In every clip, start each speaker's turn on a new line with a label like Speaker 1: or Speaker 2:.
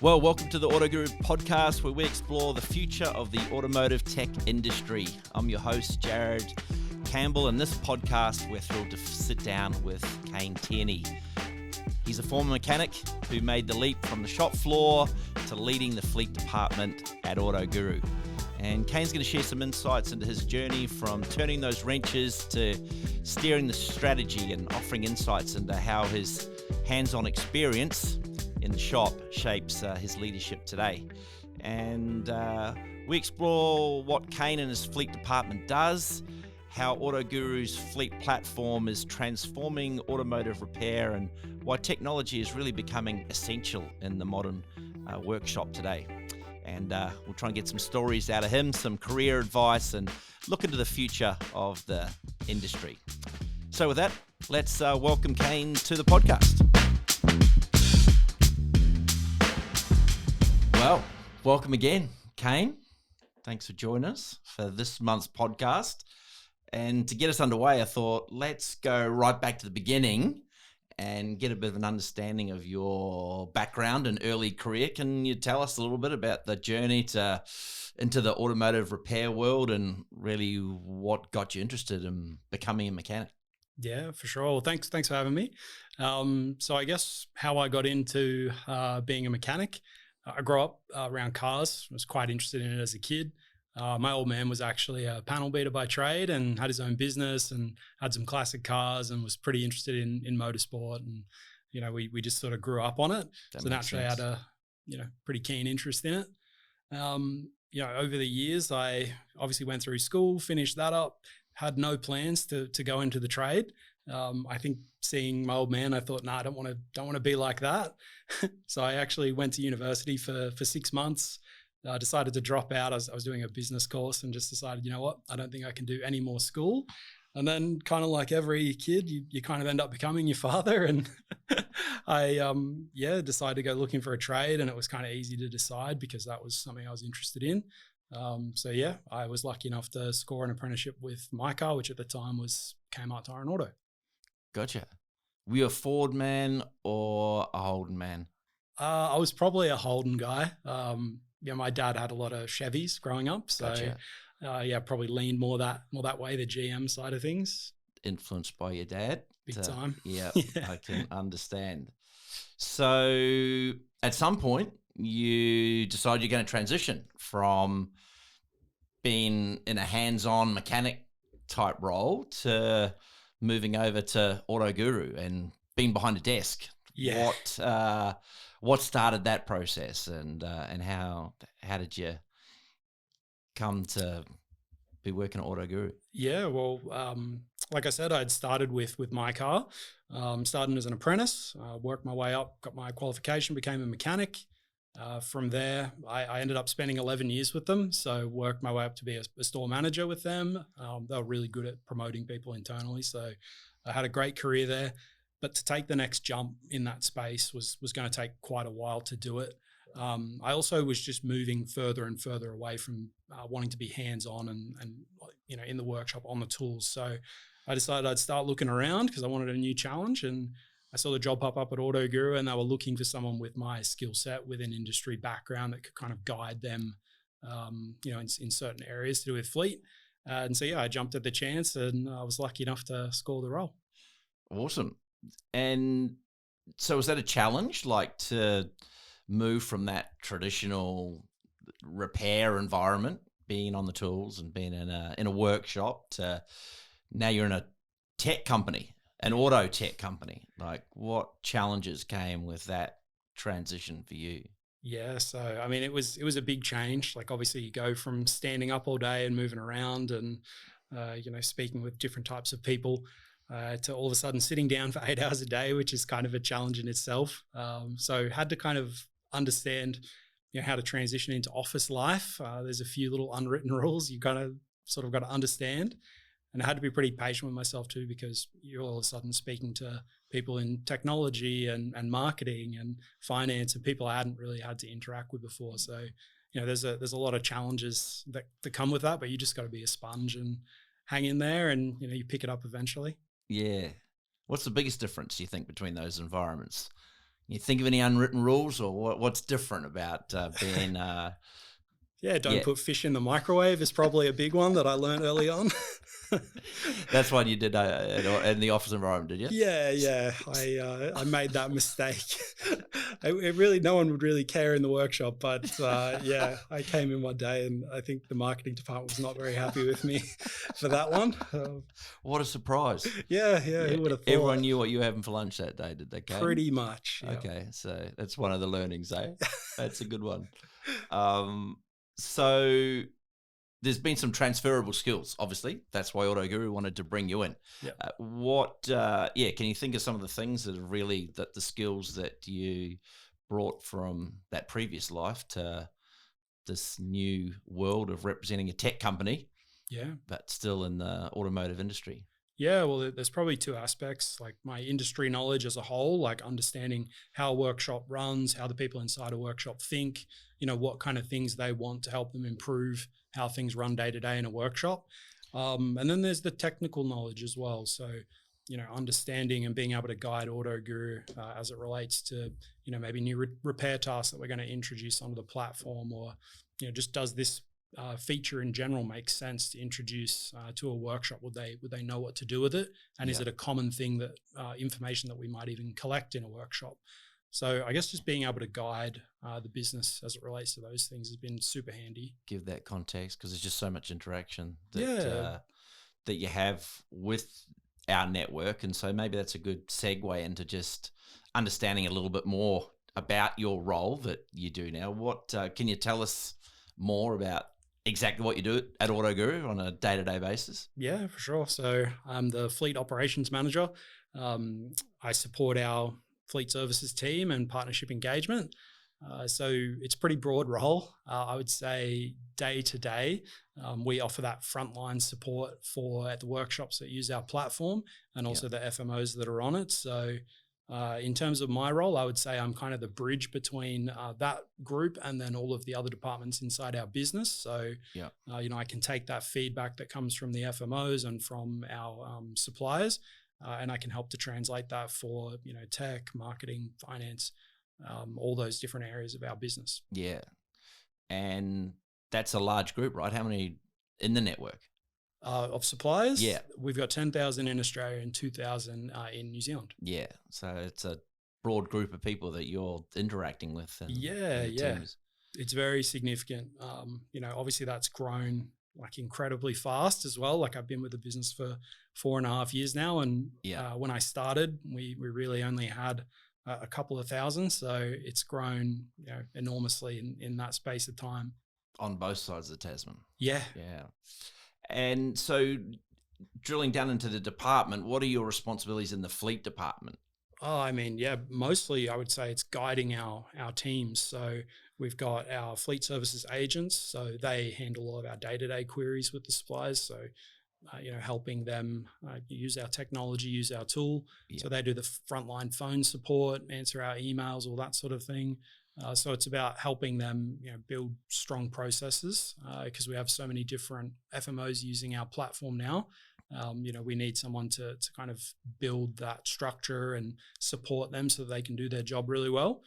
Speaker 1: Well, welcome to the Auto Guru podcast, where we explore the future of the automotive tech industry. I'm your host, Jared Campbell. In this podcast, we're thrilled to sit down with Kane Tierney. He's a former mechanic who made the leap from the shop floor to leading the fleet department at Auto Guru. And Kane's going to share some insights into his journey from turning those wrenches to steering the strategy and offering insights into how his hands-on experience in the shop shapes his leadership today. And we explore what Kane and his fleet department does, how Auto Guru's fleet platform is transforming automotive repair, and why technology is really becoming essential in the modern workshop today. And we'll try and get some stories out of him, some career advice, and look into the future of the industry. So with that, let's welcome Kane to the podcast. Well, welcome again, Kane. Thanks for joining us for this month's podcast. And to get us underway, I thought, let's go right back to the beginning and get a bit of an understanding of your background and early career. Can you tell us a little bit about the journey into the automotive repair world and really what got you interested in becoming a mechanic?
Speaker 2: Yeah, for sure. Well, thanks for having me. So I guess how I got into being a mechanic, I grew up around cars. I was quite interested in it as a kid. My old man was actually a panel beater by trade and had his own business and had some classic cars and was pretty interested in motorsport. And, we just sort of grew up on it. So naturally I had a, pretty keen interest in it. Over the years, I obviously went through school, finished that up, had no plans to go into the trade. I think seeing my old man, I thought, I don't want to be like that. So I actually went to university for 6 months. Decided to drop out. I was doing a business course and just decided, you know what, I don't think I can do any more school. And then kind of like every kid, you kind of end up becoming your father. And I, decided to go looking for a trade, and it was kind of easy to decide because that was something I was interested in. I was lucky enough to score an apprenticeship with my car, which at the time was Kmart Tire and Auto.
Speaker 1: Gotcha. Were you a Ford man or a Holden man?
Speaker 2: I was probably a Holden guy. My dad had a lot of Chevys growing up, so
Speaker 1: Gotcha.
Speaker 2: Probably leaned more that way, the GM side of things.
Speaker 1: Influenced by your dad?
Speaker 2: Big time.
Speaker 1: Yeah, I can understand. So at some point, you decide you're going to transition from being in a hands-on mechanic type role to moving over to Auto Guru and being behind a desk.
Speaker 2: Yeah.
Speaker 1: What started that process, and how did you come to be working at Auto Guru?
Speaker 2: Yeah, well, like I said, I'd started with my car, starting as an apprentice, worked my way up, got my qualification, became a mechanic. From there, I ended up spending 11 years with them. So worked my way up to be a store manager with them. They were really good at promoting people internally. So I had a great career there. But to take the next jump in that space was going to take quite a while to do it. I also was just moving further and further away from wanting to be hands-on and in the workshop on the tools. So I decided I'd start looking around because I wanted a new challenge, and I saw the job pop up at Auto Guru, and they were looking for someone with my skill set, with an industry background that could kind of guide them, in certain areas to do with fleet. I jumped at the chance, and I was lucky enough to score the role.
Speaker 1: Awesome. And so was that a challenge, like to move from that traditional repair environment, being on the tools and being in a workshop, to now you're in a tech company, an auto tech company? Like, what challenges came with that transition for you?
Speaker 2: Yeah, so I mean, it was a big change. Like, obviously, you go from standing up all day and moving around and speaking with different types of people, to all of a sudden sitting down for 8 hours a day, which is kind of a challenge in itself. So had to kind of understand, how to transition into office life. There's a few little unwritten rules you kind of sort of got to understand. And I had to be pretty patient with myself too, because you're all of a sudden speaking to people in technology and marketing and finance and people I hadn't really had to interact with before. So, there's a lot of challenges that come with that, but you just got to be a sponge and hang in there, and, you pick it up eventually.
Speaker 1: Yeah. What's the biggest difference, you think, between those environments? You think of any unwritten rules, or what's different about being?
Speaker 2: Yeah, don't put fish in the microwave is probably a big one that I learned early on.
Speaker 1: That's what you did in the office environment, did you?
Speaker 2: Yeah. I made that mistake. No one would really care in the workshop, but yeah, I came in one day and I think the marketing department was not very happy with me for that one.
Speaker 1: What a surprise!
Speaker 2: Yeah. Who would have thought?
Speaker 1: Everyone knew what you were having for lunch that day, did they? Kane?
Speaker 2: Pretty much. Yeah.
Speaker 1: Okay, so that's one of the learnings, eh? That's a good one. So there's been some transferable skills, obviously. That's why AutoGuru wanted to bring you in.
Speaker 2: Yep.
Speaker 1: Can you think of some of the things that are really the skills that you brought from that previous life to this new world of representing a tech company, but still in the automotive industry?
Speaker 2: Yeah, well, there's probably two aspects, like my industry knowledge as a whole, like understanding how a workshop runs, how the people inside a workshop think, what kind of things they want to help them improve how things run day to day in a workshop. And then there's the technical knowledge as well. So, understanding and being able to guide AutoGuru as it relates to, maybe new repair tasks that we're going to introduce onto the platform, or, just does this feature in general makes sense to introduce to a workshop? Would they know what to do with it? And is it a common thing that information that we might even collect in a workshop? So I guess just being able to guide the business as it relates to those things has been super handy.
Speaker 1: Give that context, because there's just so much interaction that you have with our network. And so maybe that's a good segue into just understanding a little bit more about your role that you do now. What can you tell us more about exactly what you do at AutoGuru on a day-to-day basis?
Speaker 2: Yeah, for sure. So I'm the fleet operations manager. I support our fleet services team and partnership engagement. So it's a pretty broad role. I would say day to day, we offer that frontline support for the workshops that use our platform and also the FMOs that are on it. So in terms of my role, I would say I'm kind of the bridge between that group and then all of the other departments inside our business. So, I can take that feedback that comes from the FMOs and from our suppliers, and I can help to translate that for, tech, marketing, finance, all those different areas of our business.
Speaker 1: Yeah. And that's a large group, right? How many in the network?
Speaker 2: Of suppliers?
Speaker 1: Yeah.
Speaker 2: We've got 10,000 in Australia and 2,000 in New Zealand.
Speaker 1: Yeah. So it's a broad group of people that you're interacting with.
Speaker 2: Teams. It's very significant. Obviously that's grown like incredibly fast as well. Like I've been with the business for 4.5 years now. And when I started, we really only had a couple of thousand. So it's grown enormously in that space of time.
Speaker 1: On both sides of the Tasman.
Speaker 2: Yeah.
Speaker 1: Yeah. And so drilling down into the department, what are your responsibilities in the fleet department?
Speaker 2: Mostly I would say it's guiding our teams. So we've got our fleet services agents. So they handle all of our day-to-day queries with the suppliers. So, helping them use our technology, use our tool. Yeah. So they do the frontline phone support, answer our emails, all that sort of thing. So it's about helping them, build strong processes because we have so many different FMOs using our platform now. We need someone to kind of build that structure and support them so they can do their job really well.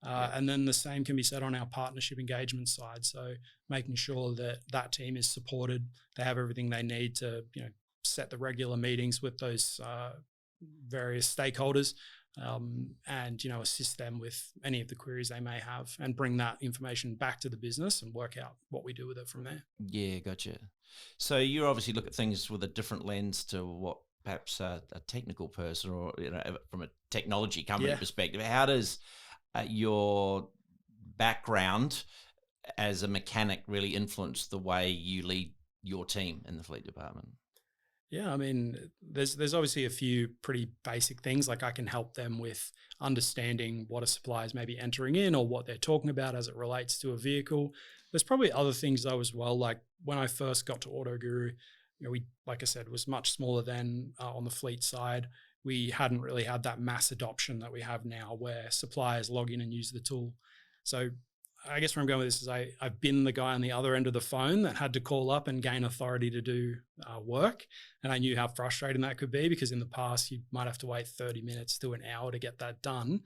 Speaker 2: And then the same can be said on our partnership engagement side. So making sure that team is supported, they have everything they need to, set the regular meetings with those various stakeholders. And assist them with any of the queries they may have and bring that information back to the business and work out what we do with it from there.
Speaker 1: Yeah, gotcha. So you obviously look at things with a different lens to what perhaps a technical person or from a technology company perspective. How does your background as a mechanic really influence the way you lead your team in the fleet department?
Speaker 2: Yeah, there's obviously a few pretty basic things, like I can help them with understanding what a supplier is maybe entering in or what they're talking about as it relates to a vehicle. There's probably other things though as well, like when I first got to AutoGuru, we, like I said, was much smaller than on the fleet side. We hadn't really had that mass adoption that we have now where suppliers log in and use the tool. So I guess where I'm going with this is I've been the guy on the other end of the phone that had to call up and gain authority to do work. And I knew how frustrating that could be because in the past you might have to wait 30 minutes to an hour to get that done.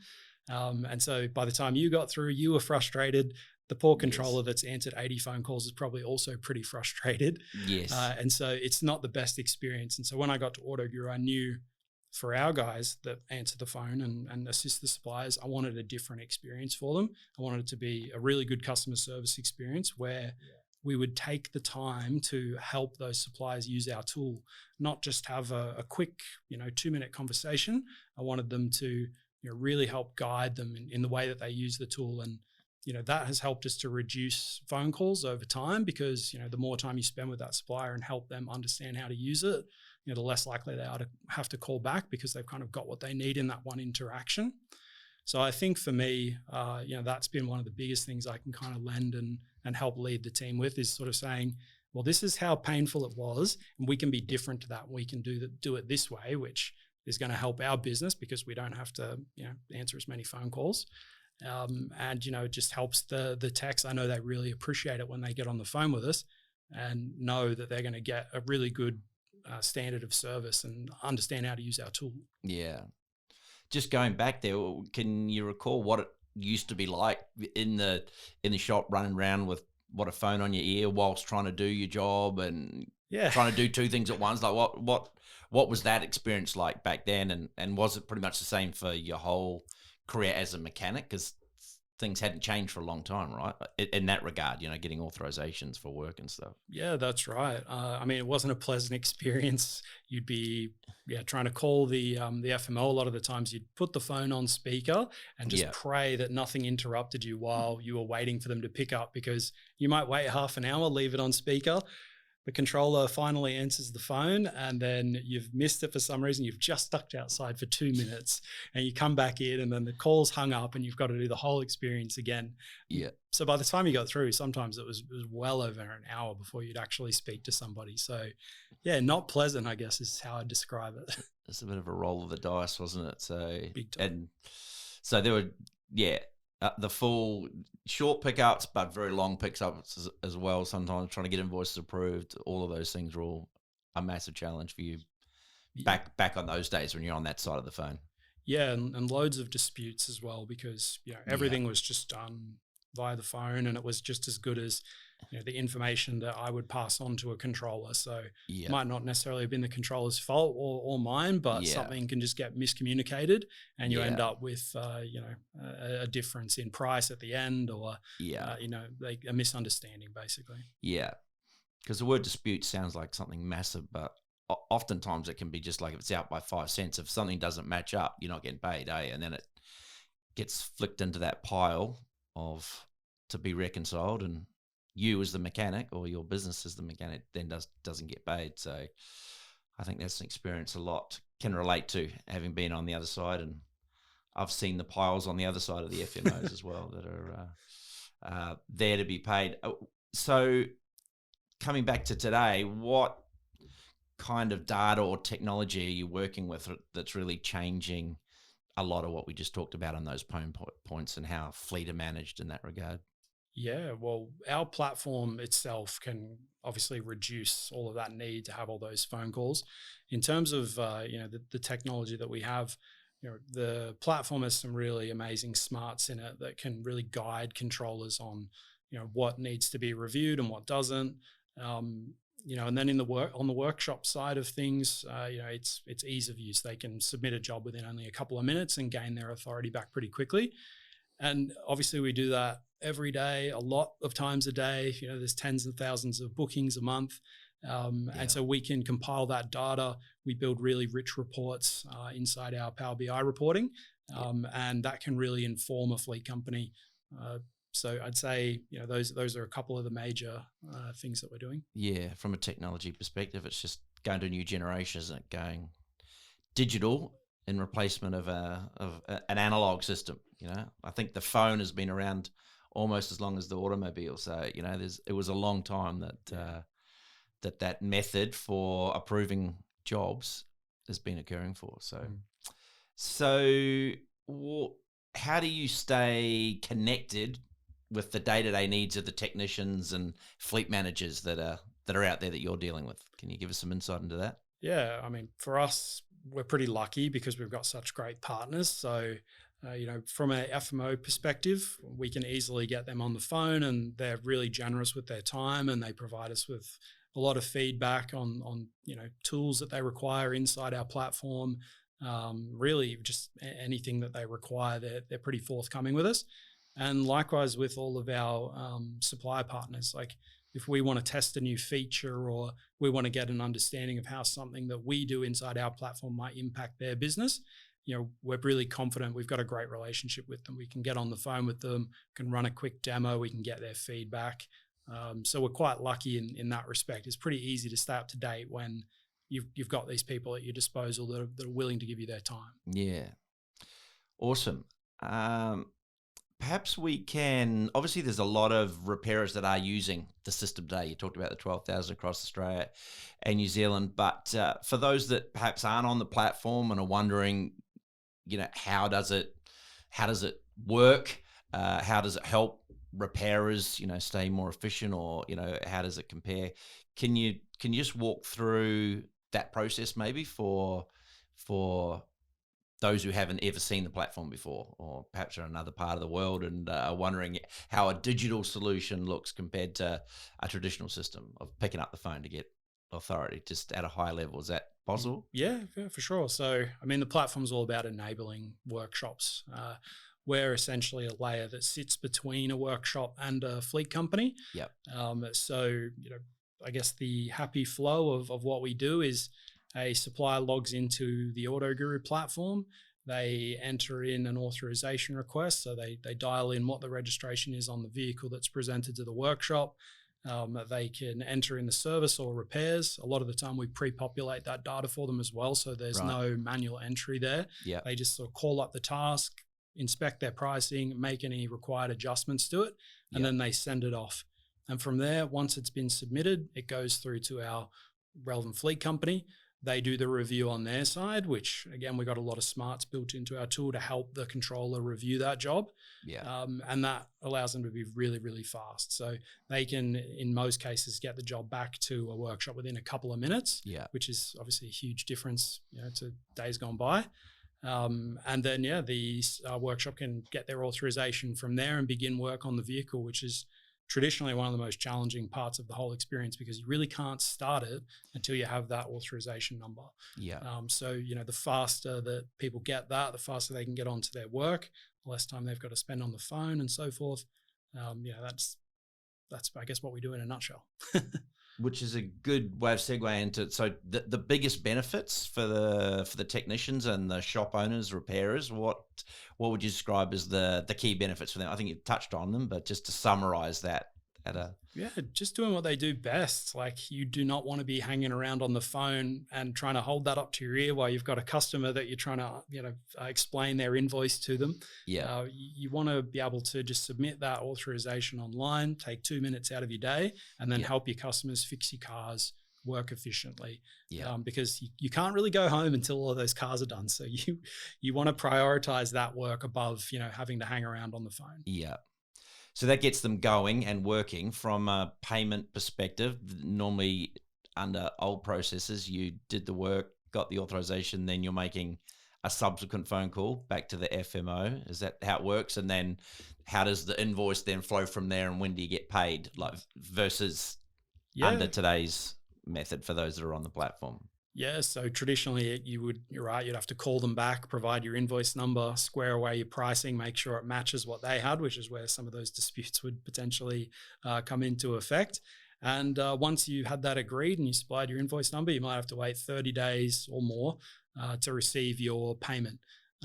Speaker 2: And so by the time you got through, you were frustrated. The poor controller
Speaker 1: Yes.
Speaker 2: that's answered 80 phone calls is probably also pretty frustrated.
Speaker 1: Yes.
Speaker 2: And so it's not the best experience. And so when I got to AutoGuru, I knew for our guys that answer the phone and assist the suppliers, I wanted a different experience for them. I wanted it to be a really good customer service experience where we would take the time to help those suppliers use our tool, not just have a quick, 2-minute conversation. I wanted them to really help guide them in the way that they use the tool. And that has helped us to reduce phone calls over time because, the more time you spend with that supplier and help them understand how to use it, the less likely they are to have to call back because they've kind of got what they need in that one interaction. So I think for me, that's been one of the biggest things I can kind of lend and help lead the team with is sort of saying, well, this is how painful it was, and we can be different to that. We can do it this way, which is going to help our business because we don't have to, answer as many phone calls. And it just helps the techs. I know they really appreciate it when they get on the phone with us and know that they're going to get a really good standard of service and understand how to use our tool.
Speaker 1: Yeah. Just going back there, can you recall what it used to be like in the shop, running around with a phone on your ear whilst trying to do your job and trying to do two things at once? Like what was that experience like back then? And was it pretty much the same for your whole career as a mechanic? Because things hadn't changed for a long time, right? In that regard, getting authorizations for work and stuff.
Speaker 2: Yeah, that's right. It wasn't a pleasant experience. You'd be trying to call the FMO. A lot of the times you'd put the phone on speaker and just pray that nothing interrupted you while you were waiting for them to pick up, because you might wait half an hour, leave it on speaker. The controller finally answers the phone and then you've missed it for some reason. You've just ducked outside for 2 minutes and you come back in and then the call's hung up and you've got to do the whole experience again.
Speaker 1: Yeah.
Speaker 2: So by the time you got through, sometimes it was well over an hour before you'd actually speak to somebody. So yeah, not pleasant, I guess, is how I'd describe it.
Speaker 1: It's a bit of a roll of the dice, wasn't it? So
Speaker 2: Big time.
Speaker 1: And so there were, the full short pickups, but very long pickups as well. Sometimes trying to get invoices approved. All of those things were all a massive challenge for you back on those days when you're on that side of the phone.
Speaker 2: Yeah, and loads of disputes as well because everything was just done via the phone, and it was just as good as the information that I would pass on to a controller. So it might not necessarily have been the controller's fault or mine, but something can just get miscommunicated and you end up with a difference in price at the end or a misunderstanding basically.
Speaker 1: Yeah, because the word dispute sounds like something massive, but oftentimes it can be just like if it's out by 5 cents. If something doesn't match up, you're not getting paid, and then it gets flicked into that pile of to be reconciled, and you as the mechanic or your business as the mechanic then doesn't get paid. So I think that's an experience a lot can relate to, having been on the other side, and I've seen the piles on the other side of the FMOs as well that are there to be paid. So coming back to today, what kind of data or technology are you working with that's really changing a lot of what we just talked about on those points and how fleet are managed in that regard?
Speaker 2: Yeah, well, our platform itself can obviously reduce all of that need to have all those phone calls. In terms of the technology that we have, the platform has some really amazing smarts in it that can really guide controllers on what needs to be reviewed and what doesn't. And then on the workshop side of things, it's ease of use. They can submit a job within only a couple of minutes and gain their authority back pretty quickly. And obviously we do that every day, a lot of times a day. There's tens of thousands of bookings a month. And so we can compile that data. We build really rich reports inside our Power BI reporting, and that can really inform a fleet company. So I'd say, those are a couple of the major things that we're doing. Yeah,
Speaker 1: from a technology perspective, it's just going to a new generation, isn't it? Going digital in replacement of an analog system. I think the phone has been around almost as long as the automobile. So it was a long time that method for approving jobs has been occurring for. So how do you stay connected with the day-to-day needs of the technicians and fleet managers that are out there that you're dealing with? Can you give us some insight into that?
Speaker 2: Yeah, for us, we're pretty lucky because we've got such great partners. So From an FMO perspective, we can easily get them on the phone, and they're really generous with their time, and they provide us with a lot of feedback on tools that they require inside our platform. Really, just anything that they require, they're pretty forthcoming with us. And likewise with all of our supply partners, like if we want to test a new feature or we want to get an understanding of how something that we do inside our platform might impact their business, we're really confident we've got a great relationship with them. We can get on the phone with them, can run a quick demo, we can get their feedback. So we're quite lucky in that respect. It's pretty easy to stay up to date when you've got these people at your disposal that are willing to give you their time.
Speaker 1: Yeah. Awesome. Perhaps we can, obviously there's a lot of repairers that are using the system today. You talked about the 12,000 across Australia and New Zealand, but for those that perhaps aren't on the platform and are wondering, how does it work? How does it help repairers, stay more efficient, or, how does it compare? Can you just walk through that process maybe for those who haven't ever seen the platform before, or perhaps are in another part of the world and are wondering how a digital solution looks compared to a traditional system of picking up the phone to get authority, just at a high level? Is that possible?
Speaker 2: Yeah, for sure. So, the platform's all about enabling workshops. We're essentially a layer that sits between a workshop and a fleet company.
Speaker 1: Yep.
Speaker 2: So, I guess the happy flow of what we do is a supplier logs into the AutoGuru platform. They enter in an authorization request. So they dial in what the registration is on the vehicle that's presented to the workshop. They can enter in the service or repairs. A lot of the time we pre-populate that data for them as well. So there's no manual entry there.
Speaker 1: Yep.
Speaker 2: They just sort of call up the task, inspect their pricing, make any required adjustments to it, and then they send it off. And from there, once it's been submitted, it goes through to our relevant fleet company. They do the review on their side, which again, we got a lot of smarts built into our tool to help the controller review that job.
Speaker 1: Yeah.
Speaker 2: And that allows them to be really, really fast. So they can, in most cases, get the job back to a workshop within a couple of minutes, which is obviously a huge difference, to days gone by. And then, the workshop can get their authorization from there and begin work on the vehicle, which is traditionally one of the most challenging parts of the whole experience, because you really can't start it until you have that authorization number.
Speaker 1: Yeah.
Speaker 2: So, the faster that people get that, the faster they can get onto their work, the less time they've got to spend on the phone and so forth. That's I guess what we do in a nutshell.
Speaker 1: Which is a good way of segue into, so the biggest benefits for the technicians and the shop owners, repairers, what would you describe as the key benefits for them? I think you touched on them, but just to summarize that
Speaker 2: just doing what they do best. Like, you do not want to be hanging around on the phone and trying to hold that up to your ear while you've got a customer that you're trying to, explain their invoice to them.
Speaker 1: Yeah.
Speaker 2: You want to be able to just submit that authorization online, take 2 minutes out of your day, and then help your customers fix your cars, work efficiently. Because you can't really go home until all of those cars are done. So you want to prioritize that work above, having to hang around on the phone.
Speaker 1: Yeah. So that gets them going and working. From a payment perspective, normally under old processes, you did the work, got the authorization, then you're making a subsequent phone call back to the FMO. Is that how it works? And then how does the invoice then flow from there, and when do you get paid, like versus under today's method for those that are on the platform?
Speaker 2: Yeah, so traditionally you're right, you'd have to call them back, provide your invoice number, square away your pricing, make sure it matches what they had, which is where some of those disputes would potentially come into effect. And once you had that agreed and you supplied your invoice number, you might have to wait 30 days or more to receive your payment.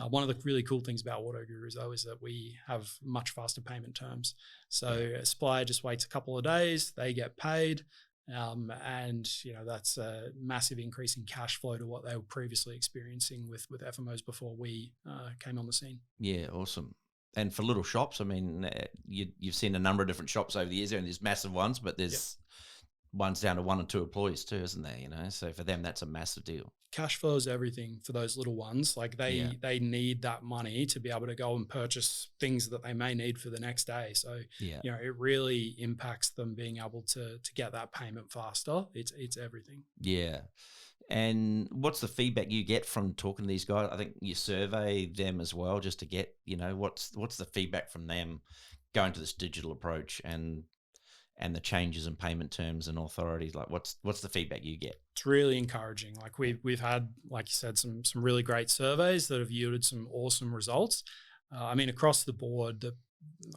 Speaker 2: One of the really cool things about AutoGuru, though, is that we have much faster payment terms. So a supplier just waits a couple of days, they get paid. And that's a massive increase in cash flow to what they were previously experiencing with FMOs before we came on the scene.
Speaker 1: Yeah, awesome. And for little shops, I mean, you've seen a number of different shops over the years, and there's massive ones, but there's ones down to 1 or 2 employees too, isn't there? So for them, that's a massive deal.
Speaker 2: Cash flow is everything for those little ones. Like they need that money to be able to go and purchase things that they may need for the next day. So, it really impacts them being able to get that payment faster. It's everything.
Speaker 1: Yeah. And what's the feedback you get from talking to these guys? I think you survey them as well, just to get, what's the feedback from them going to this digital approach and the changes in payment terms and authorities. Like, what's the feedback you get?
Speaker 2: It's really encouraging. Like we've had, like you said, some really great surveys that have yielded some awesome results. I mean, across the board,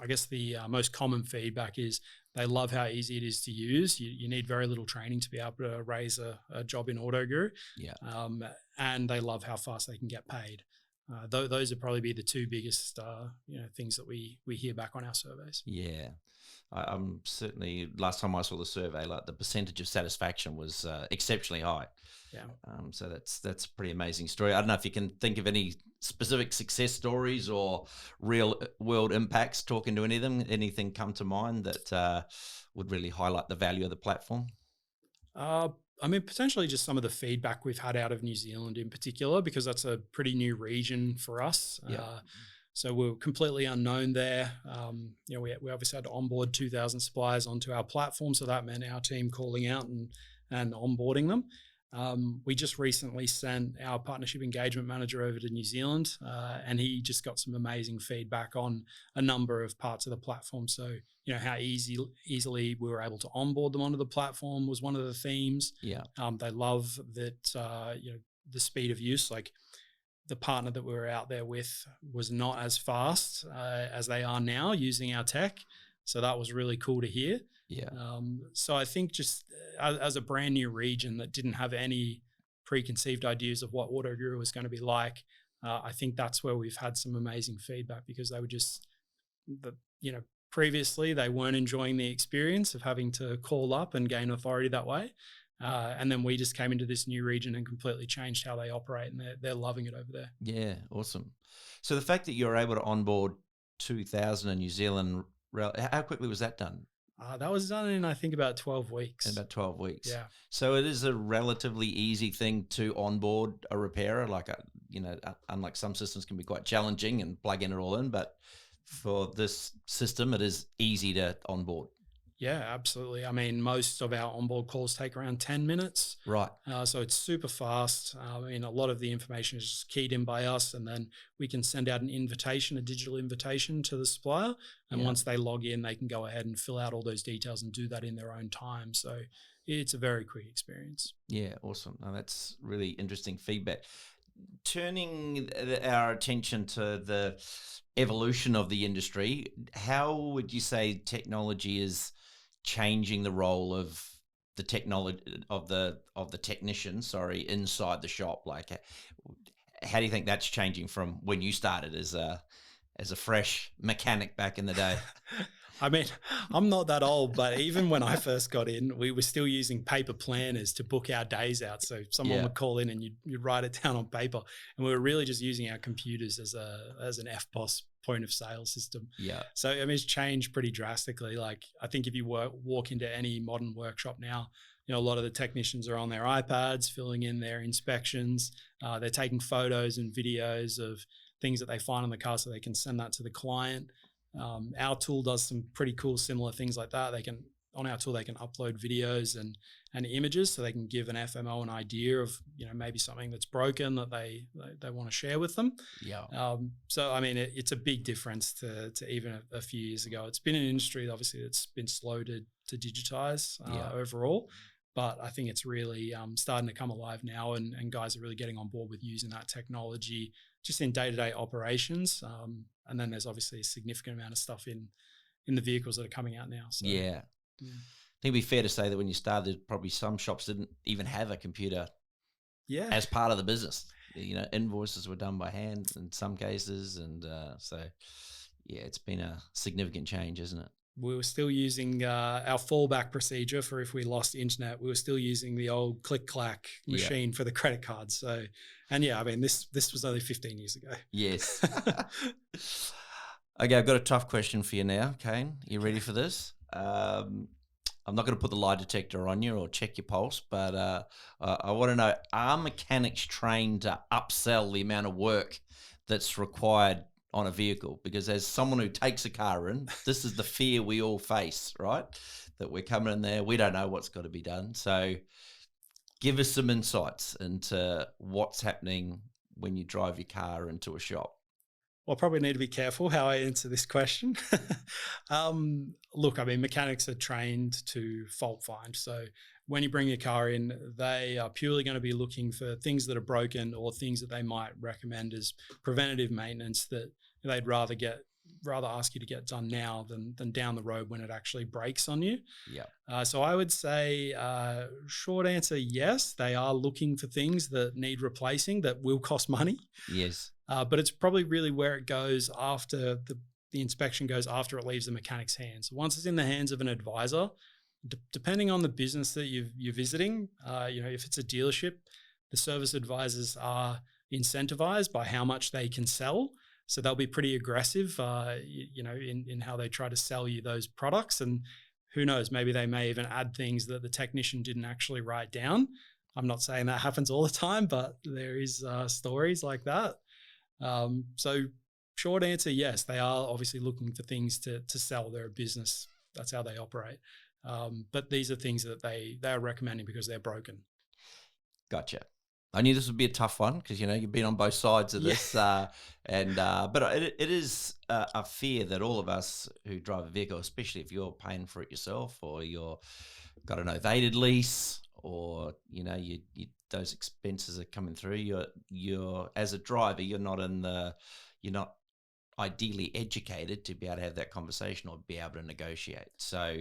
Speaker 2: I guess the most common feedback is they love how easy it is to use. You need very little training to be able to raise a job in AutoGuru.
Speaker 1: Yeah.
Speaker 2: And they love how fast they can get paid. Those would probably be the two biggest things that we hear back on our surveys.
Speaker 1: Yeah. I'm certainly, last time I saw the survey, like the percentage of satisfaction was exceptionally high.
Speaker 2: Yeah.
Speaker 1: So that's a pretty amazing story. I don't know if you can think of any specific success stories or real world impacts, talking to any of them, anything come to mind that would really highlight the value of the platform?
Speaker 2: I mean, potentially just some of the feedback we've had out of New Zealand in particular, because that's a pretty new region for us.
Speaker 1: Yeah.
Speaker 2: So we're completely unknown there. We obviously had to onboard 2,000 suppliers onto our platform. So that meant our team calling out and onboarding them. We just recently sent our partnership engagement manager over to New Zealand, and he just got some amazing feedback on a number of parts of the platform. So, how easily we were able to onboard them onto the platform was one of the themes.
Speaker 1: Yeah.
Speaker 2: They love that, the speed of use. Like, the partner that we were out there with was not as fast as they are now using our tech. So that was really cool to hear.
Speaker 1: Yeah.
Speaker 2: So I think just as a brand new region that didn't have any preconceived ideas of what AutoGuru was going to be like, I think that's where we've had some amazing feedback, because they were just, previously they weren't enjoying the experience of having to call up and gain authority that way. And then we just came into this new region and completely changed how they operate, and they're loving it over there.
Speaker 1: Yeah, awesome. So the fact that you're able to onboard 2,000 in New Zealand, how quickly was that done?
Speaker 2: That was done in, I think, about 12 weeks.
Speaker 1: In about 12 weeks.
Speaker 2: Yeah.
Speaker 1: So it is a relatively easy thing to onboard a repairer. Like, unlike some systems can be quite challenging and plugging it all in, but for this system, it is easy to onboard.
Speaker 2: Yeah, absolutely. I mean, most of our onboard calls take around 10 minutes.
Speaker 1: Right.
Speaker 2: So it's super fast. I mean, a lot of the information is just keyed in by us, and then we can send out a digital invitation to the supplier. And once they log in, they can go ahead and fill out all those details and do that in their own time. So it's a very quick experience.
Speaker 1: Yeah, awesome. Now, that's really interesting feedback. Turning our attention to the evolution of the industry, how would you say technology is changing the role of the technician, inside the shop? Like, how do you think that's changing from when you started as a fresh mechanic back in the day?
Speaker 2: I mean, I'm not that old, but even when I first got in, we were still using paper planners to book our days out. So someone would call in and you'd write it down on paper, and we were really just using our computers as an FBOSS point of sale system.
Speaker 1: Yeah.
Speaker 2: So I mean, it's changed pretty drastically. Like, I think if you walk into any modern workshop now, a lot of the technicians are on their iPads filling in their inspections. They're taking photos and videos of things that they find on the car so they can send that to the client. Our tool does some pretty cool similar things like that. On our tool, they can upload videos and images, so they can give an FMO an idea of, maybe something that's broken that they want to share with them.
Speaker 1: Yeah.
Speaker 2: So, I mean, it's a big difference to even a few years ago. It's been an industry, obviously, that's been slow to digitize overall, but I think it's really starting to come alive now, and guys are really getting on board with using that technology just in day-to-day operations. And then there's obviously a significant amount of stuff in the vehicles that are coming out now. So,
Speaker 1: yeah. I think it'd be fair to say that when you started, probably some shops didn't even have a computer as part of the business. Invoices were done by hand in some cases. And it's been a significant change, isn't it?
Speaker 2: We were still using our fallback procedure for if we lost internet. We were still using the old click-clack machine for the credit cards. So, and I mean, this was only 15 years ago.
Speaker 1: Yes. Okay, I've got a tough question for you now, Kane. You ready for this? I'm not going to put the lie detector on you or check your pulse, but I want to know, are mechanics trained to upsell the amount of work that's required on a vehicle? Because as someone who takes a car in, this is the fear we all face, right? That we're coming in there, we don't know what's got to be done. So Give us some insights into what's happening when you drive your car into a shop.
Speaker 2: Well, I probably need to be careful how I answer this question. Look, I mean, mechanics are trained to fault find. So when you bring your car in, they are purely going to be looking for things that are broken or things that they might recommend as preventative maintenance that they'd rather ask you to get done now than down the road when it actually breaks on you.
Speaker 1: Yeah.
Speaker 2: So I would say, short answer, yes, they are looking for things that need replacing that will cost money.
Speaker 1: Yes.
Speaker 2: But it's probably really where it goes after the inspection goes after it leaves the mechanic's hands. Once it's in the hands of an advisor, depending on the business that you're visiting, if it's a dealership, the service advisors are incentivized by how much they can sell. So they'll be pretty aggressive, in how they try to sell you those products. And who knows, maybe they may even add things that the technician didn't actually write down. I'm not saying that happens all the time, but there is stories like that. So short answer, yes, they are obviously looking for things to sell. They're a business. That's how they operate. But these are things that they are recommending because they're broken.
Speaker 1: Gotcha. I knew this would be a tough one because, you've been on both sides of this. But it is a fear that all of us who drive a vehicle, especially if you're paying for it yourself or you're got a novated lease or, those expenses are coming through. You're as a driver, you're not ideally educated to be able to have that conversation or be able to negotiate. So,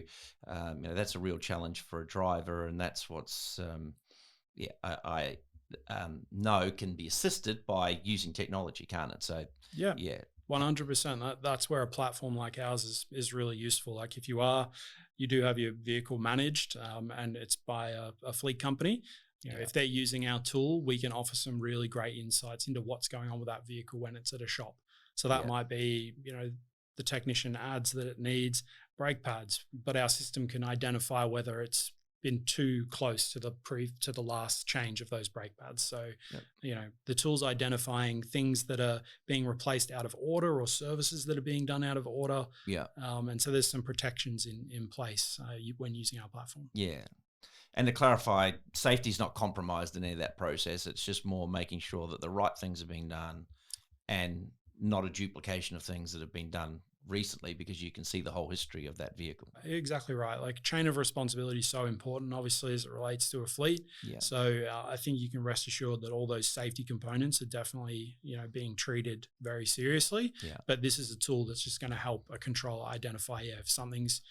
Speaker 1: that's a real challenge for a driver, and that's what's, I know can be assisted by using technology, can't it? So, yeah.
Speaker 2: 100%. That's where a platform like ours is really useful. Like if you do have your vehicle managed and it's by a fleet company, if they're using our tool, we can offer some really great insights into what's going on with that vehicle when it's at a shop. So that might be, the technician adds that it needs brake pads, but our system can identify whether it's been too close to the last change of those brake pads. So, the tool's identifying things that are being replaced out of order or services that are being done out of order.
Speaker 1: Yeah.
Speaker 2: And so there's some protections in place when using our platform.
Speaker 1: Yeah. And to clarify, safety is not compromised in any of that process. It's just more making sure that the right things are being done and not a duplication of things that have been done recently, because you can see the whole history of that vehicle.
Speaker 2: Exactly right. Like chain of responsibility is so important, obviously, as it relates to a fleet.
Speaker 1: Yeah.
Speaker 2: So I think you can rest assured that all those safety components are definitely, being treated very seriously.
Speaker 1: Yeah.
Speaker 2: But this is a tool that's just going to help a controller identify if something's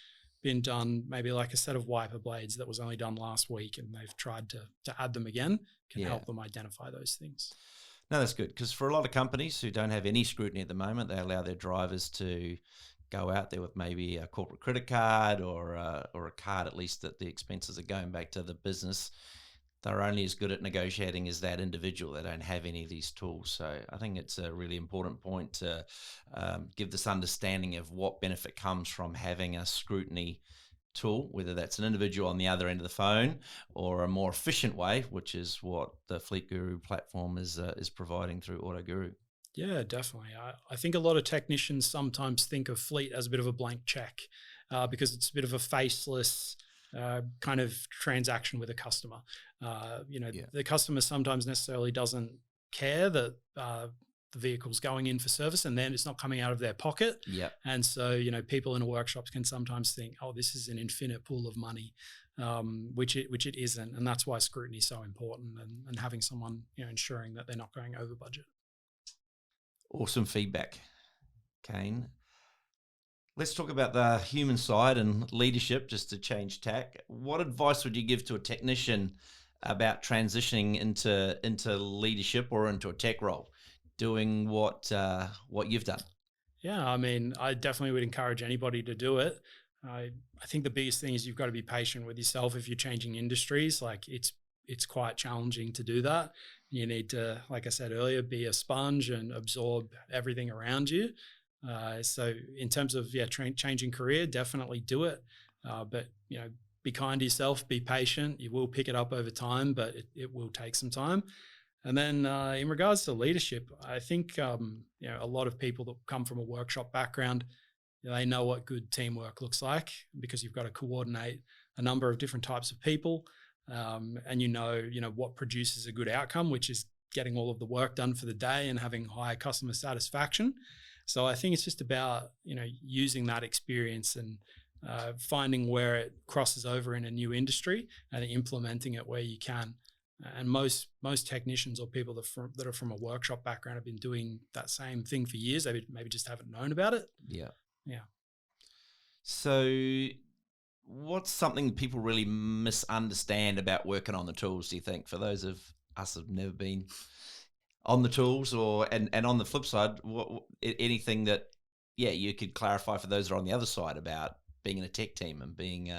Speaker 2: been done, maybe like a set of wiper blades that was only done last week and they've tried to add them again, can help them identify those things.
Speaker 1: No, that's good, because for a lot of companies who don't have any scrutiny at the moment, they allow their drivers to go out there with maybe a corporate credit card or a card, at least, that the expenses are going back to the business. They're only as good at negotiating as that individual. They don't have any of these tools. So I think it's a really important point to give this understanding of what benefit comes from having a scrutiny tool, whether that's an individual on the other end of the phone or a more efficient way, which is what the Fleet Guru platform is providing through Auto Guru.
Speaker 2: Yeah, definitely. I think a lot of technicians sometimes think of Fleet as a bit of a blank check because it's a bit of a faceless kind of transaction with a customer. The customer sometimes necessarily doesn't care that the vehicle's going in for service and then it's not coming out of their pocket.
Speaker 1: Yeah.
Speaker 2: And so, people in workshops can sometimes think, oh, this is an infinite pool of money, which it isn't. And that's why scrutiny is so important and having someone, ensuring that they're not going over budget.
Speaker 1: Awesome feedback, Kane. Let's talk about the human side and leadership, just to change tack. What advice would you give to a technician about transitioning into leadership or into a tech role, doing what you've done?
Speaker 2: Yeah, I mean, I definitely would encourage anybody to do it. I think the biggest thing is you've got to be patient with yourself if you're changing industries. Like it's quite challenging to do that. You need to, like I said earlier, be a sponge and absorb everything around you. So in terms of changing career, definitely do it. But be kind to yourself, be patient. You will pick it up over time, but it will take some time. And then in regards to leadership, I think a lot of people that come from a workshop background, they know what good teamwork looks like because you've got to coordinate a number of different types of people. and you know what produces a good outcome, which is getting all of the work done for the day and having high customer satisfaction. So I think it's just about using that experience and finding where it crosses over in a new industry and implementing it where you can. And most technicians or people that are from a workshop background have been doing that same thing for years. They maybe just haven't known about it.
Speaker 1: Yeah.
Speaker 2: Yeah.
Speaker 1: So what's something people really misunderstand about working on the tools, do you think, for those of us who've never been on the tools, and on the flip side, anything that you could clarify for those that are on the other side about being in a tech team and being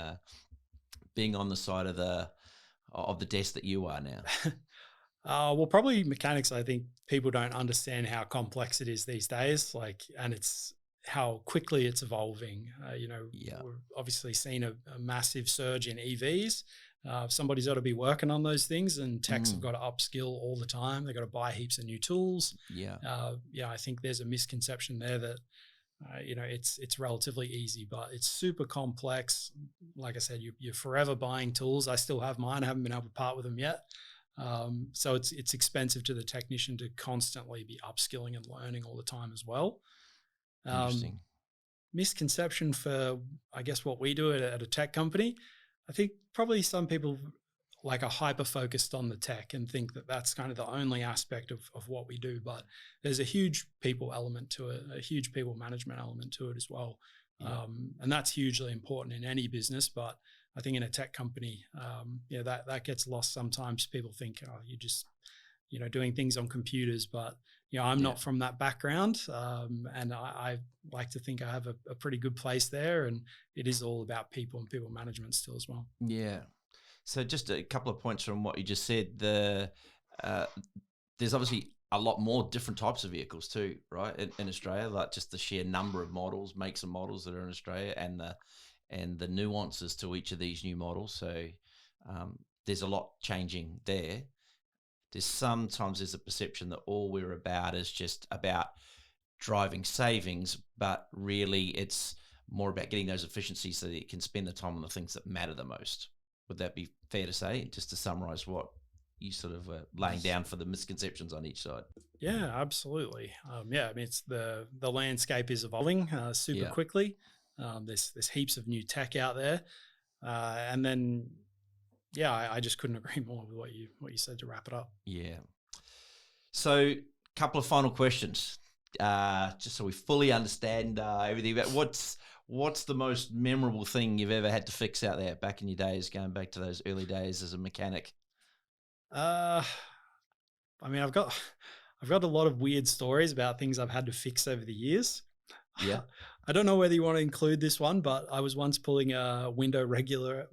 Speaker 1: on the side of the desk that you are now?
Speaker 2: Well, probably mechanics. I think people don't understand how complex it is these days, and it's how quickly it's evolving. We've obviously seen a massive surge in EVs. Somebody's got to be working on those things, and techs have got to upskill all the time. They've got to buy heaps of new tools. I think there's a misconception there that it's relatively easy, but it's super complex. Like I said, you're forever buying tools. I still have mine. I haven't been able to part with them yet. So it's expensive to the technician to constantly be upskilling and learning all the time as well.
Speaker 1: Interesting.
Speaker 2: Misconception for, I guess, what we do at a tech company. I think probably some people are hyper focused on the tech and think that that's kind of the only aspect of what we do. But there's a huge people element to it, a huge people management element to it as well.
Speaker 1: Yeah.
Speaker 2: And that's hugely important in any business. But I think in a tech company, that gets lost sometimes. People think, oh, you're just, doing things on computers. But, I'm not from that background. And I like to think I have a pretty good place there. And it is all about people and people management still as well.
Speaker 1: Yeah. So just a couple of points from what you just said. There's obviously a lot more different types of vehicles too, right? In Australia, like just the sheer number of models, makes and models that are in Australia, and the nuances to each of these new models. So there's a lot changing there. Sometimes there's a perception that all we're about is just about driving savings, but really it's more about getting those efficiencies so that you can spend the time on the things that matter the most. Would that be fair to say, just to summarize what you sort of laying down for the misconceptions on each side?
Speaker 2: Yeah, absolutely. It's the landscape is evolving super quickly. There's heaps of new tech out there. And then, I just couldn't agree more with what you said to wrap it up.
Speaker 1: Yeah. So couple of final questions, just so we fully understand everything about what's the most memorable thing you've ever had to fix out there back in your days, going back to those early days as a mechanic?
Speaker 2: I've got a lot of weird stories about things I've had to fix over the years.
Speaker 1: Yeah.
Speaker 2: I don't know whether you want to include this one, but I was once pulling a window regulator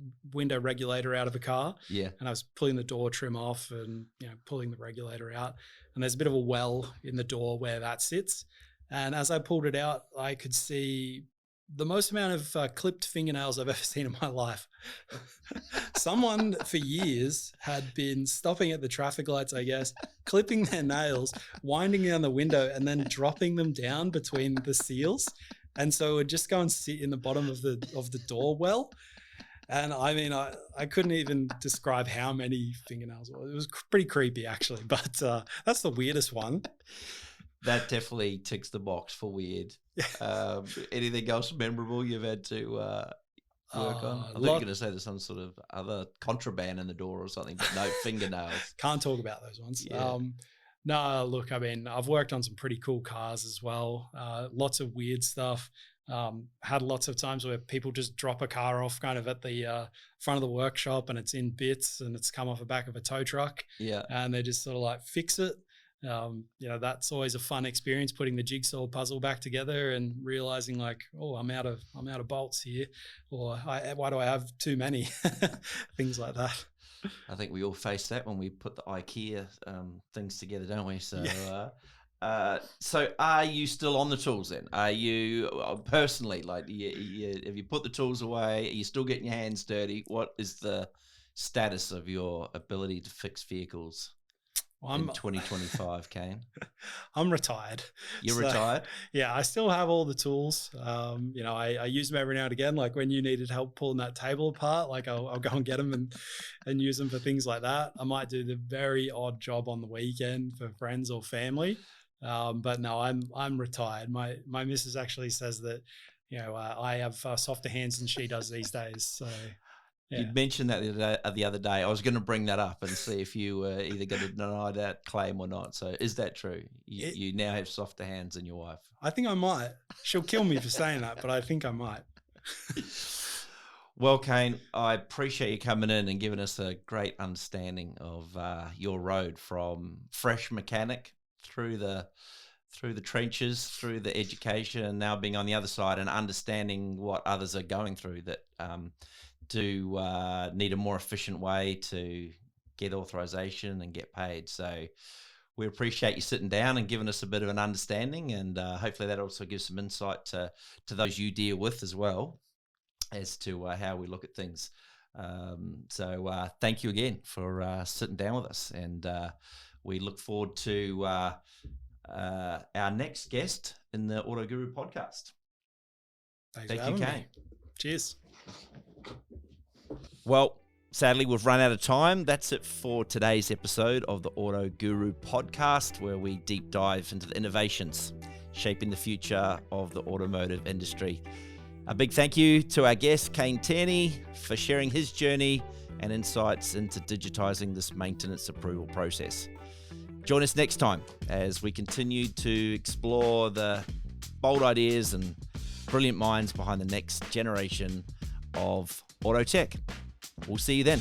Speaker 2: out of a car.
Speaker 1: Yeah.
Speaker 2: And I was pulling the door trim off and pulling the regulator out. And there's a bit of a well in the door where that sits. And as I pulled it out, I could see the most amount of clipped fingernails I've ever seen in my life. Someone for years had been stopping at the traffic lights, I guess, clipping their nails, winding down the window, and then dropping them down between the seals. And so it would just go and sit in the bottom of the door well. And I couldn't even describe how many fingernails it was. It was pretty creepy, actually. But that's the weirdest one.
Speaker 1: That definitely ticks the box for weird. Anything else memorable you've had to work on? I thought you were going to say there's some sort of other contraband in the door or something, but no, fingernails.
Speaker 2: Can't talk about those ones.
Speaker 1: Yeah.
Speaker 2: No, look, I've worked on some pretty cool cars as well. Lots of weird stuff. Had lots of times where people just drop a car off kind of at the front of the workshop and it's in bits and it's come off the back of a tow truck.
Speaker 1: Yeah.
Speaker 2: And they just sort of fix it. That's always a fun experience, putting the jigsaw puzzle back together and realizing I'm out of bolts here, or why do I have too many? Things like that.
Speaker 1: I think we all face that when we put the IKEA things together, don't we? So, so are you still on the tools then? Are you personally have you put the tools away? Are you still getting your hands dirty? What is the status of your ability to fix vehicles? in 2025, Kane?
Speaker 2: I'm retired.
Speaker 1: You're retired?
Speaker 2: Yeah, I still have all the tools. I use them every now and again. Like when you needed help pulling that table apart, like I'll go and get them and use them for things like that. I might do the very odd job on the weekend for friends or family. But no, I'm retired. My missus actually says that, I have softer hands than she does these days. So. Yeah.
Speaker 1: You mentioned that the other day. I was going to bring that up and see if you were either going to deny that claim or not. So is that true? You now have softer hands than your wife?
Speaker 2: I think I might. She'll kill me for saying that, but I think I might.
Speaker 1: Well, Kane, I appreciate you coming in and giving us a great understanding of your road from fresh mechanic through the trenches, through the education, and now being on the other side and understanding what others are going through that do need a more efficient way to get authorization and get paid. So we appreciate you sitting down and giving us a bit of an understanding, and hopefully that also gives some insight to those you deal with as well as to how we look at things. So thank you again for sitting down with us, and we look forward to our next guest in the Auto Guru podcast.
Speaker 2: Thank you, Kane. Cheers.
Speaker 1: Well, sadly, we've run out of time. That's it for today's episode of the Auto Guru podcast, where we deep dive into the innovations shaping the future of the automotive industry. A big thank you to our guest, Kane Tierney, for sharing his journey and insights into digitizing this maintenance approval process. Join us next time as we continue to explore the bold ideas and brilliant minds behind the next generation of auto tech. We'll see you then.